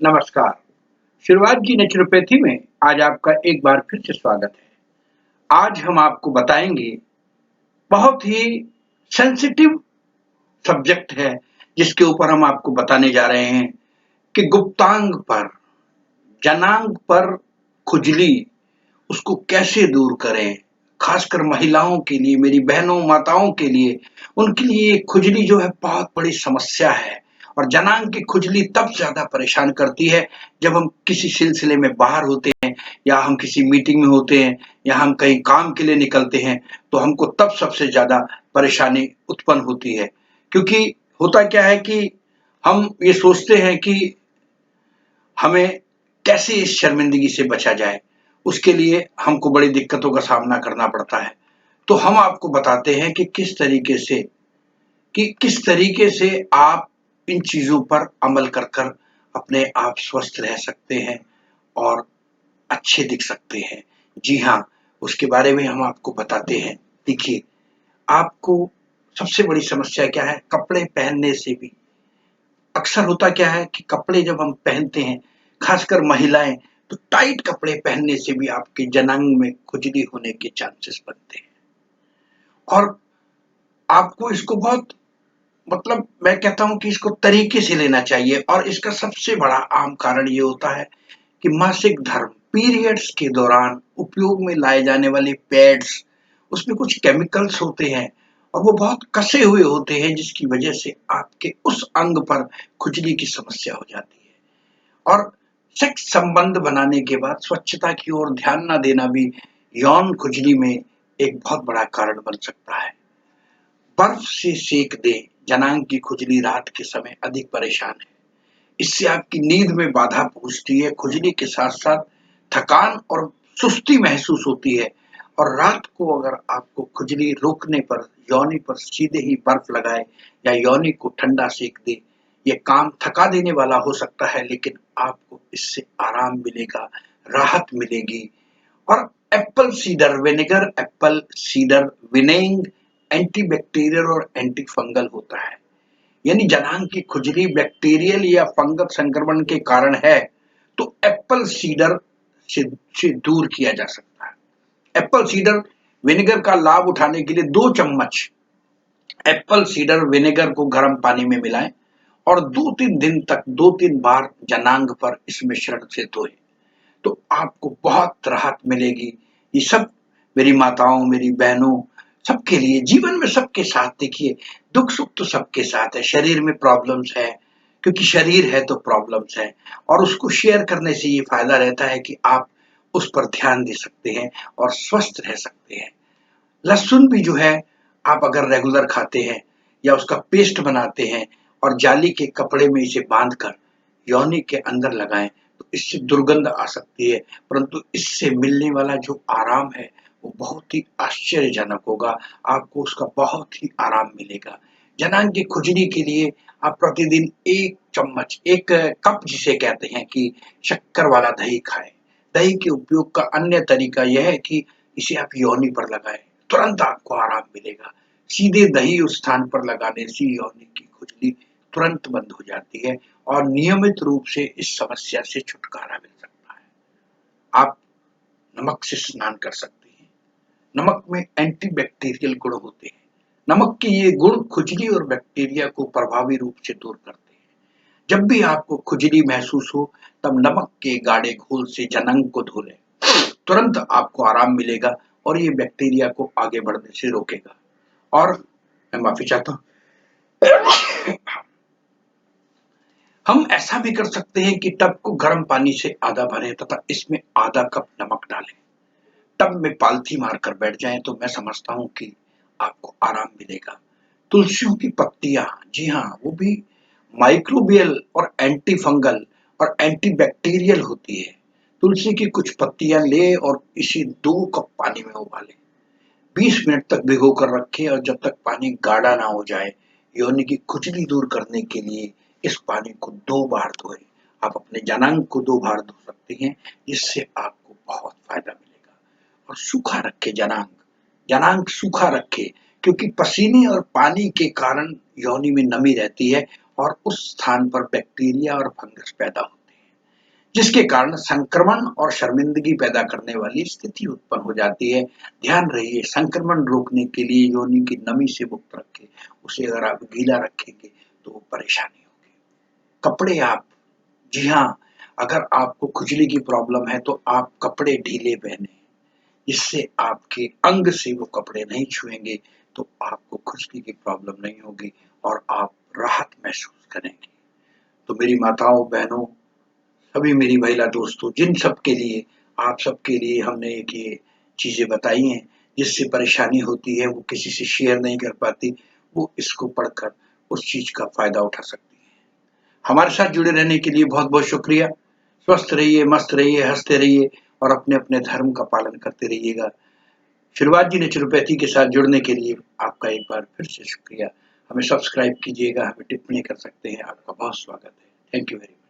नमस्कार। शुरुआत की नेचुरोपैथी में आज आपका एक बार फिर से स्वागत है। आज हम आपको बताएंगे, बहुत ही सेंसिटिव सब्जेक्ट है जिसके ऊपर हम आपको बताने जा रहे हैं कि गुप्तांग पर, जनांग पर खुजली, उसको कैसे दूर करें। खासकर महिलाओं के लिए, मेरी बहनों माताओं के लिए, उनके लिए ये खुजली जो है बहुत बड़ी समस्या है। और जनांग की खुजली तब ज्यादा परेशान करती है जब हम किसी सिलसिले में बाहर होते हैं, या हम किसी मीटिंग में होते हैं, या हम कहीं काम के लिए निकलते हैं, तो हमको तब सबसे ज्यादा परेशानी उत्पन्न होती है। क्योंकि होता क्या है कि हम ये सोचते हैं कि हमें कैसे इस शर्मिंदगी से बचा जाए, उसके लिए हमको बड़ी दिक्कतों का सामना करना पड़ता है। तो हम आपको बताते हैं कि किस तरीके से आप इन चीजों पर अमल कर कर अपने आप स्वस्थ रह सकते हैं और अच्छे दिख सकते हैं। जी हाँ, उसके बारे में हम आपको बताते हैं। देखिए, आपको सबसे बड़ी समस्या क्या है? कपड़े पहनने से भी अक्सर होता क्या है कि कपड़े जब हम पहनते हैं, खासकर महिलाएं, तो टाइट कपड़े पहनने से भी आपके जनांग में खुजली होने के चांसेस बनते हैं। और आपको इसको बहुत, मतलब मैं कहता हूं कि इसको तरीके से लेना चाहिए। और इसका सबसे बड़ा आम कारण ये होता है कि मासिक धर्म, पीरियड्स के दौरान उपयोग में लाए जाने वाले पैड्स, उसमें कुछ केमिकल्स होते हैं और वो बहुत कसे हुए होते हैं, जिसकी वजह से आपके उस अंग पर खुजली की समस्या हो जाती है। और सेक्स संबंध बनाने के बाद स्वच्छता की ओर ध्यान न देना भी यौन खुजली में एक बहुत बड़ा कारण बन सकता है। बर्फ से सेक दें, जनांग की खुजली रात के समय अधिक परेशान है। इससे आपकी नींद में बाधा पहुंचती है, खुजली के साथ साथ थकान और सुस्ती महसूस होती है। और रात को अगर आपको खुजली रोकने पर योनि पर सीधे ही बर्फ लगाए या योनि को ठंडा सेक दे, ये काम थका देने वाला हो सकता है, लेकिन आपको इससे आराम मिलेगा, राहत मिलेगी। और apple cider vinegar, apple cider vinegar antibacterial और एंटी फंगल होता है। यानी जनांग की खुजली बैक्टीरियल या फंगल संक्रमण के कारण है, तो एप्पल सीडर से दूर किया जा सकता है। एप्पल सीडर विनेगर का लाभ उठाने के लिए 2 चम्मच एप्पल सीडर विनेगर को गर्म पानी में मिलाएं और 2-3 दिन तक 2-3 बार जनांग पर इस मिश्रण से धोएं, तो आपको बहुत राहत मिलेगी। ये सब मेरी माताओं, मेरी बहनों, सबके लिए, जीवन में सबके साथ, देखिए, दुख सुख तो सबके साथ है, शरीर में प्रॉब्लम्स है, क्योंकि शरीर है तो प्रॉब्लम्स है। और उसको शेयर करने से ये फायदा रहता है कि आप उस पर ध्यान दे सकते हैं और स्वस्थ रह सकते हैं। लहसुन भी जो है, आप अगर रेगुलर खाते हैं या उसका पेस्ट बनाते हैं और जाली के कपड़े में इसे बांध कर योनि के अंदर लगाएं, तो इससे दुर्गंध आ सकती है, परंतु इससे मिलने वाला जो आराम है वो बहुत ही आश्चर्यजनक होगा। आपको उसका बहुत ही आराम मिलेगा। जनांग की खुजली के लिए आप प्रतिदिन 1 चम्मच, 1 कप जिसे कहते हैं, कि शक्कर वाला दही खाएं। दही के उपयोग का अन्य तरीका यह है कि इसे आप योनि पर लगाएं, तुरंत आपको आराम मिलेगा। सीधे दही उस स्थान पर लगाने से योनि की खुजली तुरंत बंद हो जाती है और नियमित रूप से इस समस्या से छुटकारा मिल सकता है। आप नमक से स्नान कर सकते हैं। नमक में एंटीबैक्टीरियल गुण होते हैं। नमक के ये गुण खुजली और बैक्टीरिया को प्रभावी रूप से दूर करते हैं। जब भी आपको खुजली महसूस हो, तब नमक के गाढ़े घोल से जनांग को धो लें, तुरंत आपको आराम मिलेगा और ये बैक्टीरिया को आगे बढ़ने से रोकेगा। और मैं माफी चाहता हूँ, हम ऐसा भी कर सकते हैं कि टब को गर्म पानी से आधा भरें तथा इसमें आधा कप नमक डालें। टब में पालथी मारकर बैठ जाएं, तो मैं समझता हूं कि आपको आराम मिलेगा। तुलसियों की पत्तियां, जी हाँ, वो भी माइक्रोबियल और एंटी फंगल और एंटीबैक्टीरियल होती है। तुलसी की कुछ पत्तियां ले और इसे 2 कप पानी में उबालें, 20 मिनट तक भिगो कर रखें, और जब तक पानी गाढ़ा ना हो जाए, योनि की खुजली दूर करने के लिए इस पानी को 2 बार धोएं। आप अपने जनांग को 2 बार धो सकते हैं, जिससे आपको बहुत फायदा मिलेगा। और सूखा रखे जनांग, जनांग सूखा रखे, क्योंकि पसीने और पानी के कारण योनि में नमी रहती है और उस स्थान पर बैक्टीरिया और फंगस पैदा होते हैं। जिसके कारण संक्रमण और शर्मिंदगी पैदा करने वाली स्थिति उत्पन्न हो जाती है। ध्यान रहिए, संक्रमण रोकने के लिए योनि की नमी से मुक्त रखें। उसे अगर आप गीला रखेंगे तो वो परेशानी होगी। कपड़े आप जी हाँ, अगर आपको खुजली की प्रॉब्लम है तो आप कपड़े ढीले पहने, जिससे आपके अंग से वो कपड़े नहीं छुएंगे तो आपको खुजली की प्रॉब्लम नहीं होगी और आप राहत महसूस करेंगे। तो मेरी माताओं, बहनों, सभी मेरी महिला दोस्तों, जिन सब के लिए आप सबके लिए हमने ये चीज़ें बताई हैं, जिससे परेशानी होती है, वो किसी से शेयर नहीं कर पाती, वो इसको पढ़कर उस चीज़ का फ़ायदा उठा सकती हैं। हमारे साथ जुड़े रहने के लिए बहुत-बहुत शुक्रिया। स्वस्थ रहिए, मस्त रहिए, हँसते रहिए और अपने-अपने धर्म का पालन करते रहिएगा। शुरुआत जी नेचुरोपैथी के साथ जुड़ने के लिए आपका एक बार फिर से शुक्रिया। हमें सब्सक्राइब कीजिएगा, हमें टिप्पणी कर सकते हैं। आपका बहुत स्वागत है। Thank you very much.